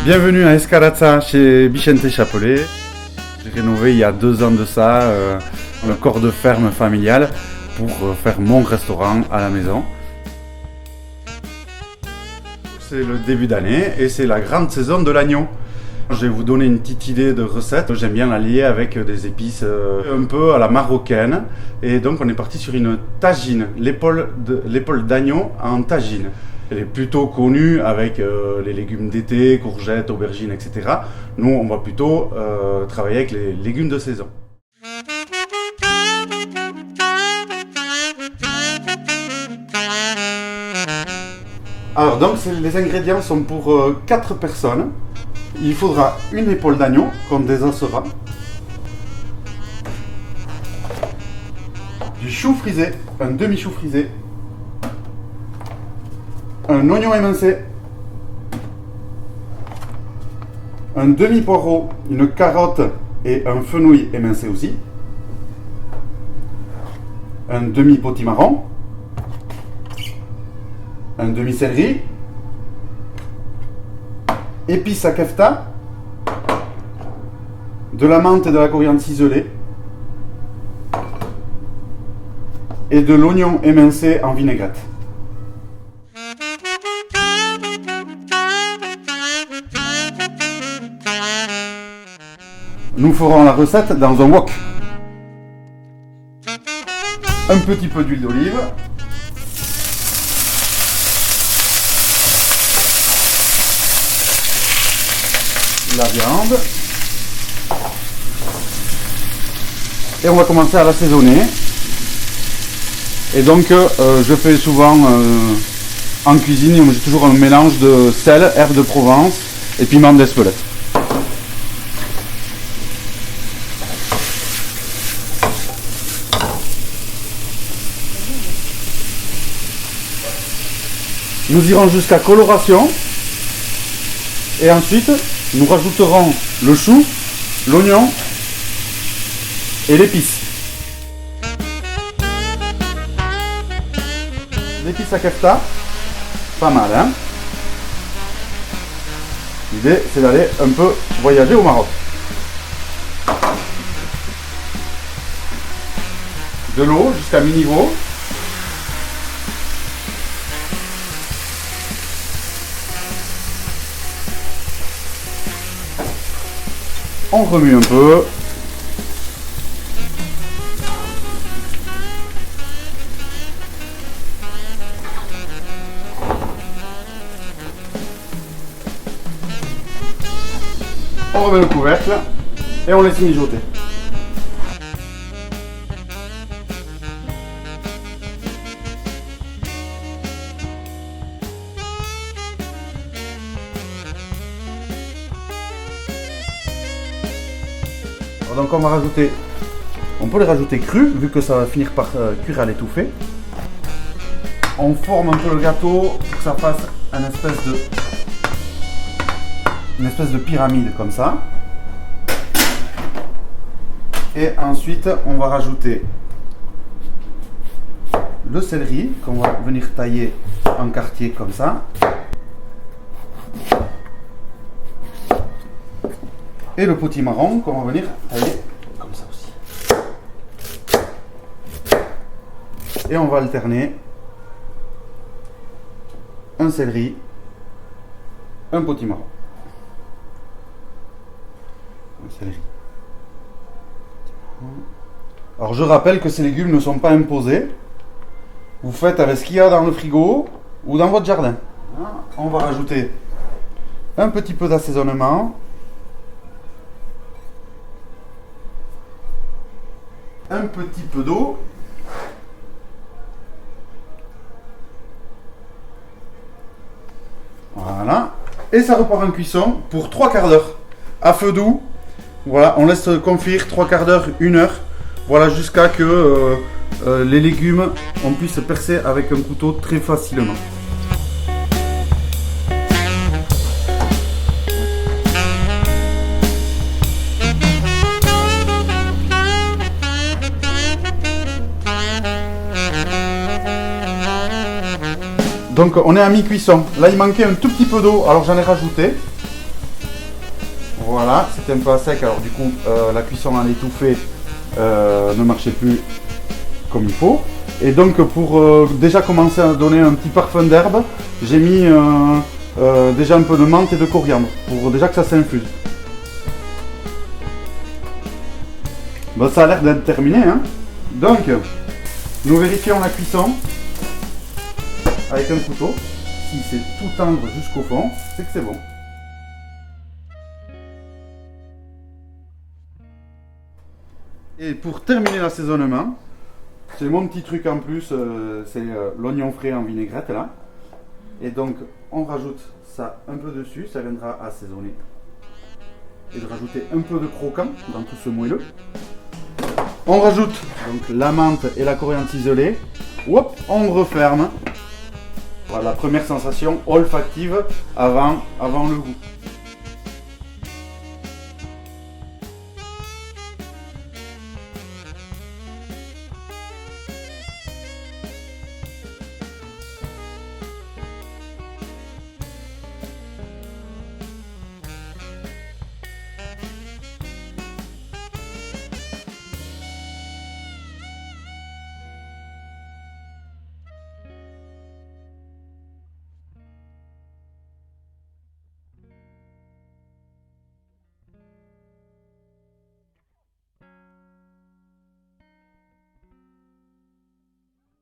Bienvenue à Escaraza chez Vicente Chapelet. J'ai rénové il y a 2 ans de ça le corps de ferme familial pour faire mon restaurant à la maison. C'est le début d'année et c'est la grande saison de l'agneau. Je vais vous donner une petite idée de recette. J'aime bien la lier avec des épices un peu à la marocaine. Et donc on est parti sur une tagine, l'épaule d'agneau en tagine. Elle est plutôt connue avec les légumes d'été, courgettes, aubergines, etc. Nous, on va plutôt travailler avec les légumes de saison. Alors donc les ingrédients sont pour 4 personnes. Il faudra une épaule d'agneau qu'on désossera, du chou frisé, un demi-chou frisé, un oignon émincé, un demi-poireau, une carotte et un fenouil émincé aussi, un demi-potimarron, un demi-céleri, épices à kefta, de la menthe et de la coriandre ciselée et de l'oignon émincé en vinaigrette. Nous ferons la recette dans un wok. Un petit peu d'huile d'olive. La viande. Et on va commencer à l'assaisonner. Et donc je fais souvent en cuisine, j'ai toujours un mélange de sel, herbes de Provence et piment d'Espelette. Nous irons jusqu'à coloration et ensuite nous rajouterons le chou, l'oignon et l'épice. L'épice à kefta, pas mal hein. L'idée c'est d'aller un peu voyager au Maroc. De l'eau jusqu'à mi-niveau. On remue un peu. On remet le couvercle et on laisse mijoter. Donc on peut les rajouter crus vu que ça va finir par cuire à l'étouffée. On forme un peu le gâteau pour que ça fasse une espèce de pyramide comme ça. Et ensuite on va rajouter le céleri qu'on va venir tailler en quartier comme ça. Et le potimarron qu'on va venir tailler comme ça aussi. Et on va alterner un céleri, un potimarron. Un céleri. Alors je rappelle que ces légumes ne sont pas imposés. Vous faites avec ce qu'il y a dans le frigo ou dans votre jardin. On va rajouter un petit peu d'assaisonnement. Un petit peu d'eau. Voilà. Et ça repart en cuisson pour 3 quarts d'heure. À feu doux. Voilà, on laisse confire 3 quarts d'heure, 1 heure. Voilà, jusqu'à que les légumes, on puisse percer avec un couteau très facilement. Donc on est à mi-cuisson. Là il manquait un tout petit peu d'eau, alors j'en ai rajouté. Voilà, c'était un peu à sec, alors du coup la cuisson à l'étouffée ne marchait plus comme il faut. Et donc pour déjà commencer à donner un petit parfum d'herbe, j'ai mis déjà un peu de menthe et de coriandre, pour déjà que ça s'infuse. Bon, ça a l'air d'être terminé, hein. Donc, nous vérifions la cuisson avec un couteau. Si c'est tout tendre jusqu'au fond, c'est que c'est bon. Et pour terminer l'assaisonnement, c'est mon petit truc en plus, c'est l'oignon frais en vinaigrette là. Et donc on rajoute ça un peu dessus, ça viendra assaisonner. Et de rajouter un peu de croquant dans tout ce moelleux. On rajoute donc la menthe et la coriandre ciselée. Hop, on referme. Voilà la première sensation olfactive avant le goût.